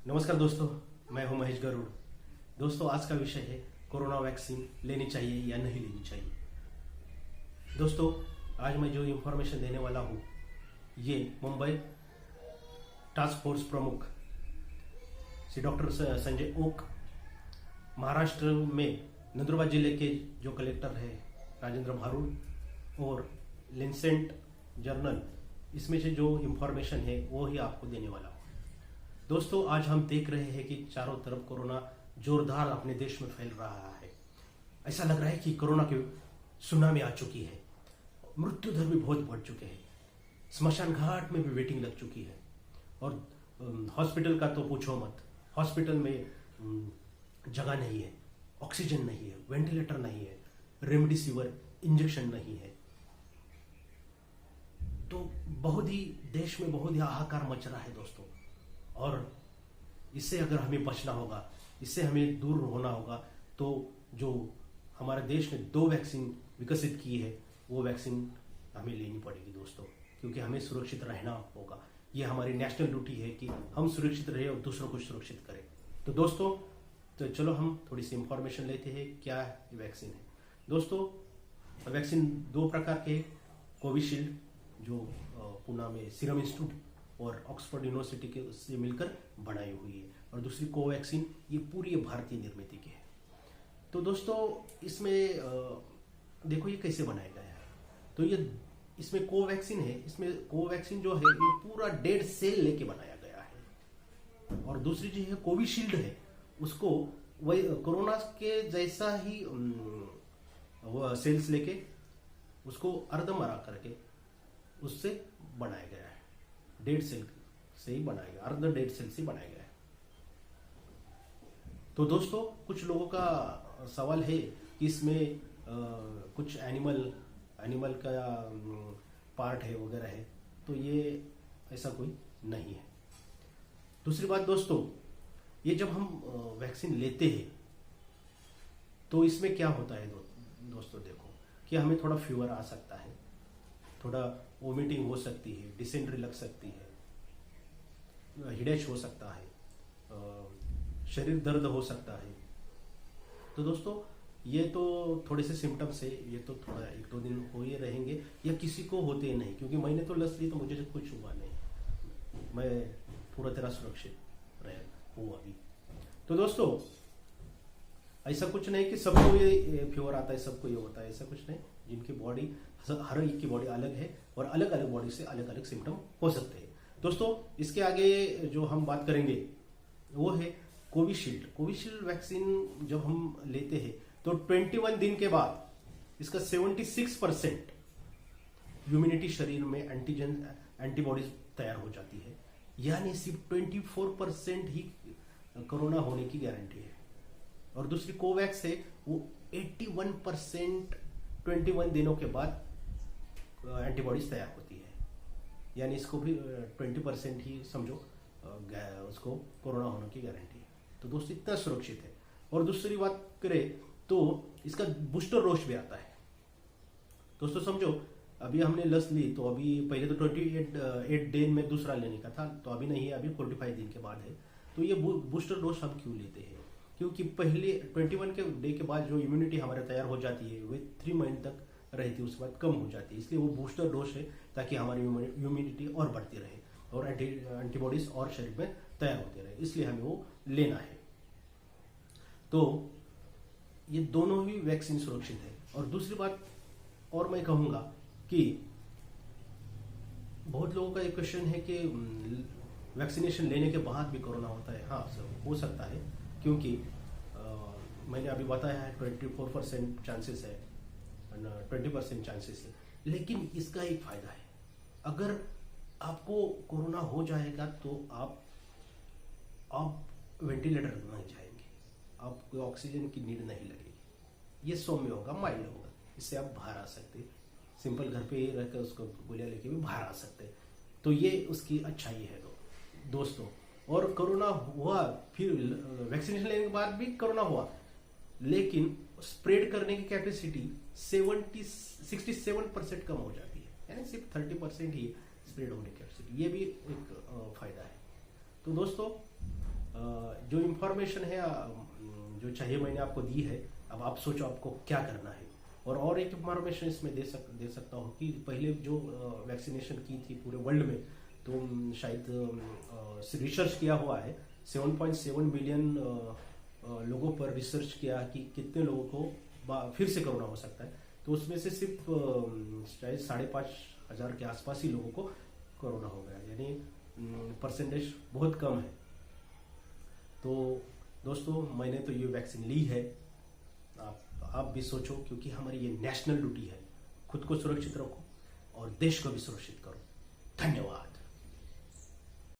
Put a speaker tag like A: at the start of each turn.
A: नमस्कार दोस्तों, मैं हूं महेश गरुड़। दोस्तों, आज का विषय है कोरोना वैक्सीन लेनी चाहिए या नहीं लेनी चाहिए। दोस्तों, आज मैं जो इंफॉर्मेशन देने वाला हूं ये मुंबई टास्क फोर्स प्रमुख श्री डॉक्टर संजय ओक, महाराष्ट्र में नंदुरबार जिले के जो कलेक्टर है राजेंद्र भारुड और लिंसेंट जर्नल, इसमें से जो इंफॉर्मेशन है वो ही आपको देने वाला हूं। दोस्तों, आज हम देख रहे हैं कि चारों तरफ कोरोना जोरदार अपने देश में फैल रहा है। ऐसा लग रहा है कि कोरोना की सुनामी आ चुकी है। मृत्यु दर भी बहुत बढ़ चुके हैं। स्मशान घाट में भी वेटिंग लग चुकी है और हॉस्पिटल का तो पूछो मत। हॉस्पिटल में जगह नहीं है, ऑक्सीजन नहीं है, वेंटिलेटर नहीं है, रेमडेसिविर इंजेक्शन नहीं है। तो बहुत ही देश में बहुत ही हाहाकार मच रहा है दोस्तों। और इससे अगर हमें बचना होगा, इससे हमें दूर होना होगा, तो जो हमारे देश ने 2 वैक्सीन विकसित की है वो वैक्सीन हमें लेनी पड़ेगी दोस्तों, क्योंकि हमें सुरक्षित रहना होगा। ये हमारी नेशनल ड्यूटी है कि हम सुरक्षित रहे और दूसरों को सुरक्षित करें। तो दोस्तों, तो चलो हम थोड़ी सी इंफॉर्मेशन लेते हैं क्या वैक्सीन है। दोस्तों, वैक्सीन 2 प्रकार के, कोविशील्ड जो पुणे में सीरम इंस्टीट्यूट और ऑक्सफोर्ड यूनिवर्सिटी के से मिलकर बनाई हुई है, और दूसरी कोवैक्सीन, ये पूरी भारतीय निर्मित की है। तो दोस्तों, इसमें देखो ये कैसे बनाया गया है। तो ये इसमें कोवैक्सीन है, इसमें कोवैक्सीन जो है ये पूरा डेड सेल लेके बनाया गया है। और दूसरी जो है कोविशील्ड है, उसको वही कोरोना के जैसा ही वो सेल्स लेके उसको अर्धमरा करके उससे बनाया गया है। डेड सेल से ही बनाया गया, अर्ध डेड सेल से बनाया गया है। तो दोस्तों, कुछ लोगों का सवाल है कि इसमें कुछ एनिमल का पार्ट है वगैरह है, तो ये ऐसा कोई नहीं है। दूसरी बात दोस्तों, ये जब हम वैक्सीन लेते हैं तो इसमें क्या होता है दोस्तों, देखो कि हमें थोड़ा फीवर आ सकता है, थोड़ा वोमिटिंग हो सकती है, डिसेंट्री लग सकती है, हेडेक हो सकता है, शरीर दर्द हो सकता है। तो दोस्तों, ये तो थोड़े से सिम्टम्स है, ये तो थोड़ा 1-2 दिन हो ही रहेंगे, या किसी को होते नहीं, क्योंकि मैंने तो लस ली तो मुझे कुछ हुआ नहीं, मैं पूरा तरह सुरक्षित हूँ अभी। तो दोस्तों, ऐसा कुछ नहीं कि सबको ये फीवर आता है, सबको ये होता है, ऐसा कुछ नहीं। जिनकी बॉडी, हर एक की बॉडी अलग है और अलग अलग बॉडी से अलग अलग सिम्टम हो सकते हैं। दोस्तों, इसके आगे जो हम बात करेंगे वो है कोविशील्ड। कोविशील्ड वैक्सीन जब हम लेते हैं तो 21 दिन के बाद इसका 76% इम्यूनिटी शरीर में एंटीबॉडीज तैयार हो जाती है, यानी सिर्फ 24% ही कोरोना होने की गारंटी है। और दूसरी कोवैक्स है, वो 81% 21 दिनों के बाद एंटीबॉडीज तैयार होती है, यानी इसको भी 20% ही समझो उसको कोरोना होने की गारंटी है। तो दोस्तों, इतना सुरक्षित है। और दूसरी बात करें तो इसका बूस्टर डोज भी आता है। दोस्तों समझो, अभी हमने लस ली तो अभी पहले तो 28 दिन में दूसरा लेने का था, तो अभी नहीं है, अभी 45 दिन के बाद है। तो ये बूस्टर डोज हम क्यों लेते हैं? क्योंकि पहले 21 के डे के बाद जो इम्यूनिटी हमारे तैयार हो जाती है वो 3 महीने तक रहती है, उसके बाद कम हो जाती है। इसलिए वो बूस्टर डोज है, ताकि हमारी इम्यूनिटी और बढ़ती रहे और एंटीबॉडीज और शरीर में तैयार होते रहे, इसलिए हमें वो लेना है। तो ये दोनों ही वैक्सीन सुरक्षित है। और दूसरी बात और मैं कहूंगा कि बहुत लोगों का एक क्वेश्चन है कि वैक्सीनेशन लेने के बाद भी कोरोना होता है। हाँ सर, हो सकता है, क्योंकि मैंने अभी बताया है 24% चांसेस है, 20% चांसेस है। लेकिन इसका एक फायदा है, अगर आपको कोरोना हो जाएगा तो आप वेंटिलेटर नहीं जाएंगे, आपको ऑक्सीजन की नीड नहीं लगेगी, ये सौम्य होगा, माइल्ड होगा, इससे आप बाहर आ सकते, सिंपल घर पे ही रहकर उसको गोलियां लेके भी बाहर आ सकते। तो ये उसकी अच्छाई है दोस्तों। और कोरोना हुआ, फिर वैक्सीनेशन लेने के बाद भी कोरोना हुआ, लेकिन स्प्रेड करने की कैपेसिटी 67% कम हो जाती है, यानी सिर्फ 30% ही स्प्रेड होने की कैपेसिटी। ये भी एक फायदा है। तो दोस्तों, जो इंफॉर्मेशन है जो चाहिए मैंने आपको दी है। अब आप सोचो आपको क्या करना है। और एक इंफॉर्मेशन इसमें दे सकता हूँ कि पहले जो वैक्सीनेशन की थी पूरे वर्ल्ड में, तो शायद रिसर्च किया हुआ है 7.7 मिलियन लोगों पर रिसर्च किया कि कितने लोगों को फिर से कोरोना हो सकता है। तो उसमें से सिर्फ शायद 5,500 के आसपास ही लोगों को कोरोना हो गया, यानी परसेंटेज बहुत कम है। तो दोस्तों मैंने तो ये वैक्सीन ली है, आप भी सोचो, क्योंकि हमारी ये नेशनल ड्यूटी है। खुद को सुरक्षित रखो और देश को भी सुरक्षित करो। धन्यवाद।